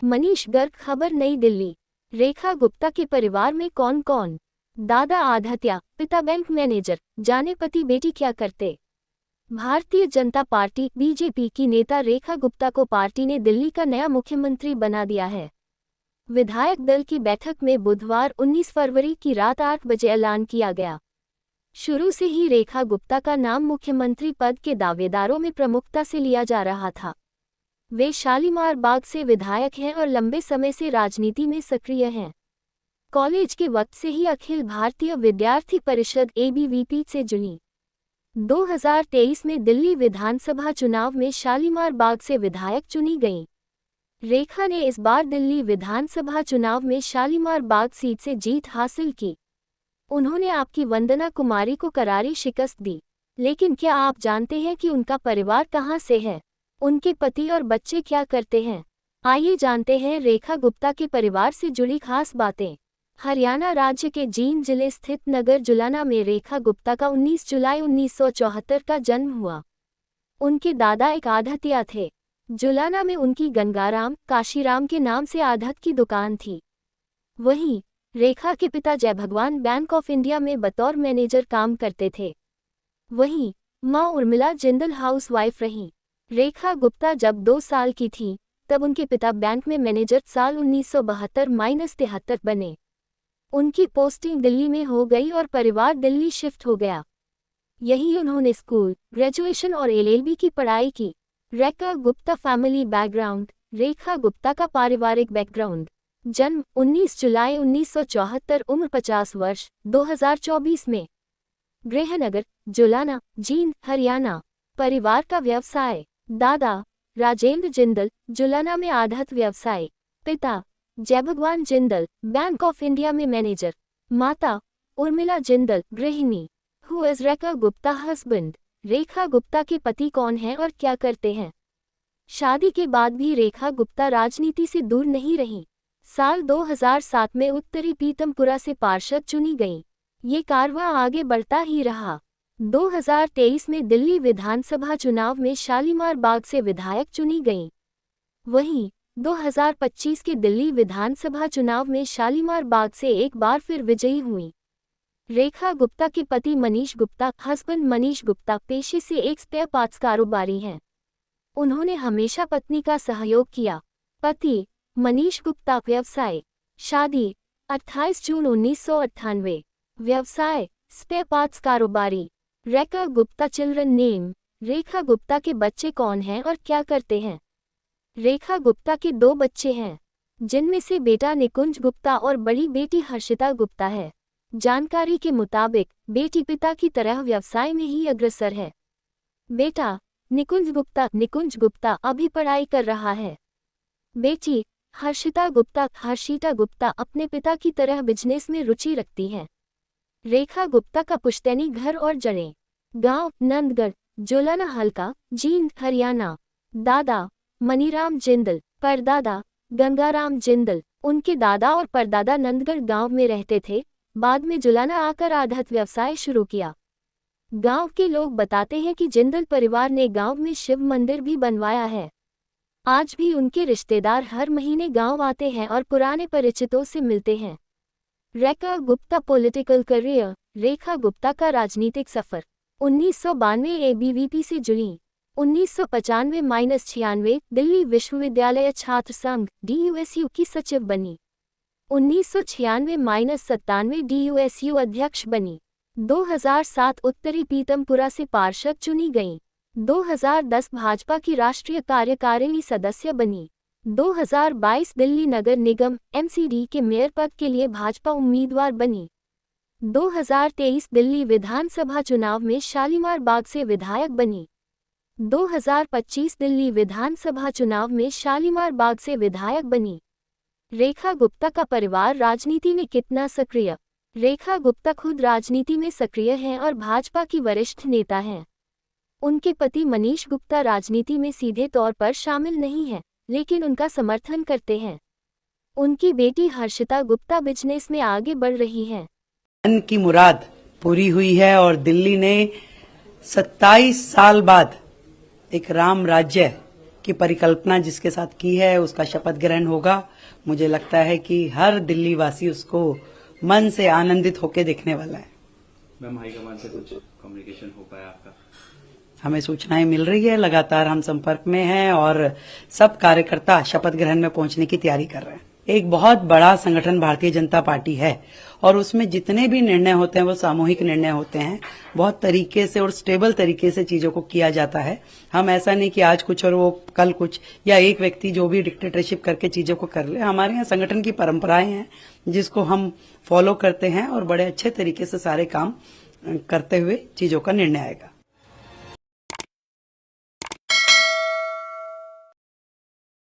मनीष गर्ग खबर नई दिल्ली। रेखा गुप्ता के परिवार में कौन कौन? दादा आधत्या, पिता बैंक मैनेजर, जाने पति बेटी क्या करते? भारतीय जनता पार्टी बीजेपी की नेता रेखा गुप्ता को पार्टी ने दिल्ली का नया मुख्यमंत्री बना दिया है। विधायक दल की बैठक में बुधवार 19 फरवरी की रात 8 बजे ऐलान किया गया। शुरू से ही रेखा गुप्ता का नाम मुख्यमंत्री पद के दावेदारों में प्रमुखता से लिया जा रहा था। वे शालीमार बाग से विधायक हैं और लंबे समय से राजनीति में सक्रिय हैं। कॉलेज के वक्त से ही अखिल भारतीय विद्यार्थी परिषद ABVP से जुड़ी। 2023 में दिल्ली विधानसभा चुनाव में शालीमार बाग से विधायक चुनी गईं। रेखा ने इस बार दिल्ली विधानसभा चुनाव में शालीमार बाग सीट से जीत हासिल की। उन्होंने आपकी वंदना कुमारी को करारी शिकस्त दी। लेकिन क्या आप जानते हैं कि उनका परिवार कहां से है? उनके पति और बच्चे क्या करते हैं? आइए जानते हैं रेखा गुप्ता के परिवार से जुड़ी खास बातें। हरियाणा राज्य के जींद जिले स्थित नगर जुलाना में रेखा गुप्ता का 19 जुलाई 1974 का जन्म हुआ। उनके दादा एक आढ़तिया थे। जुलाना में उनकी गंगाराम काशीराम के नाम से आढ़त की दुकान थी। वहीं रेखा के पिता जय भगवान बैंक ऑफ इंडिया में बतौर मैनेजर काम करते थे। वहीं मां उर्मिला जिंदल हाउसवाइफ रहीं। रेखा गुप्ता जब 2 साल की थी तब उनके पिता बैंक में मैनेजर साल 1972-73 बने। उनकी पोस्टिंग दिल्ली में हो गई और परिवार दिल्ली शिफ्ट हो गया। यहीं उन्होंने स्कूल, ग्रेजुएशन और LLB की पढ़ाई की। Rekha Gupta family background. रेखा गुप्ता का पारिवारिक बैकग्राउंड। जन्म 19 जुलाई 1974, उम्र 50 वर्ष, 2024 में। गृहनगर जुलाना, जींद, हरियाणा। परिवार का व्यवसाय। दादा राजेंद्र जिंदल, जुलाना में आढ़त व्यवसाय। पिता Jai Bhagwan Jindal, Bank of India में मैनेजर। माता उर्मिला जिंदल, गृहिणी। Who is Rekha Gupta husband? Rekha Gupta के पति कौन हैं और क्या करते हैं? शादी के बाद भी रेखा गुप्ता राजनीति से दूर नहीं रहीं। साल 2007 में उत्तरी पीतमपुरा से पार्षद चुनी गईं। ये कारवां आगे बढ़ता ही रहा। 2023 में दिल्ली विधानसभा चुनाव में शालीमार बाग से विधायक चुनी गईं। वहीं 2025 के दिल्ली विधानसभा चुनाव में शालीमार बाग से एक बार फिर विजयी हुईं। रेखा गुप्ता के पति मनीष गुप्ता, हस्बैंड मनीष गुप्ता, पेशे से एक स्पेयर पार्ट्स कारोबारी हैं। उन्होंने हमेशा पत्नी का सहयोग किया। पति मनीष गुप्ता, व्यवसाय। शादी 28 जून 1998। व्यवसाय स्पेयर पार्ट्स कारोबारी। Rekha Gupta children name. रेखा गुप्ता के बच्चे कौन हैं और क्या करते हैं? रेखा गुप्ता के 2 बच्चे हैं, जिनमें से बेटा निकुंज गुप्ता और बड़ी बेटी हर्षिता गुप्ता है। जानकारी के मुताबिक बेटी पिता की तरह व्यवसाय में ही अग्रसर है। बेटा निकुंज गुप्ता अभी पढ़ाई कर रहा है। बेटी हर्षिता गुप्ता अपने पिता की तरह बिजनेस में रुचि रखती हैं। रेखा गुप्ता का पुश्तैनी घर और जड़ें। गांव नंदगढ़, जुलाना हल्का, जींद, हरियाणा। दादा मनीराम जिंदल, परदादा गंगाराम जिंदल। उनके दादा और परदादा नंदगढ़ गांव में रहते थे। बाद में जुलाना आकर आढ़त व्यवसाय शुरू किया। गांव के लोग बताते हैं कि जिंदल परिवार ने गांव में शिव मंदिर भी बनवाया है। आज भी उनके रिश्तेदार हर महीने गांव आते हैं और पुराने परिचितों से मिलते हैं। Rekha Gupta political career. रेखा गुप्ता का राजनीतिक सफर। 1992 ABVP से जुड़ी। 1995-96 दिल्ली विश्वविद्यालय छात्र संघ DUSU की सचिव बनी। 1996-97 DUSU अध्यक्ष बनी। 2007 उत्तरी पीतमपुरा से पार्षद चुनी गईं। 2010 भाजपा की राष्ट्रीय कार्यकारिणी सदस्य बनी। 2022 दिल्ली नगर निगम MCD के मेयर पद के लिए भाजपा उम्मीदवार बनी। 2023 दिल्ली विधानसभा चुनाव में शालीमार बाग से विधायक बनी। 2025 दिल्ली विधानसभा चुनाव में शालीमार बाग से विधायक बनी। रेखा गुप्ता का परिवार राजनीति में कितना सक्रिय? रेखा गुप्ता खुद राजनीति में सक्रिय हैं और भाजपा की वरिष्ठ नेता हैं। उनके पति मनीष गुप्ता राजनीति में सीधे तौर पर शामिल नहीं हैं, लेकिन उनका समर्थन करते हैं। उनकी बेटी हर्षिता गुप्ता बिजनेस में आगे बढ़ रही हैं। मन की मुराद पूरी हुई है और दिल्ली ने 27 साल बाद एक राम राज्य की परिकल्पना जिसके साथ की है उसका शपथ ग्रहण होगा। मुझे लगता है कि हर दिल्ली वासी उसको मन से आनंदित होकर देखने वाला है। मैम, हाईकमान से कुछ कम्युनिकेशन हो पाया आपका? हमें सूचनाएं मिल रही है, लगातार हम संपर्क में हैं और सब कार्यकर्ता शपथ ग्रहण में पहुंचने की तैयारी कर रहे हैं। एक बहुत बड़ा संगठन भारतीय जनता पार्टी है और उसमें जितने भी निर्णय होते हैं वो सामूहिक निर्णय होते हैं। बहुत तरीके से और स्टेबल तरीके से चीजों को किया जाता है। हम ऐसा नहीं कि आज कुछ और वो कल कुछ, या एक व्यक्ति जो भी डिक्टेटरशिप करके चीजों को कर ले। हमारे यहाँ संगठन की परंपराएं हैं जिसको हम फॉलो करते हैं और बड़े अच्छे तरीके से सारे काम करते हुए चीजों का निर्णय आएगा।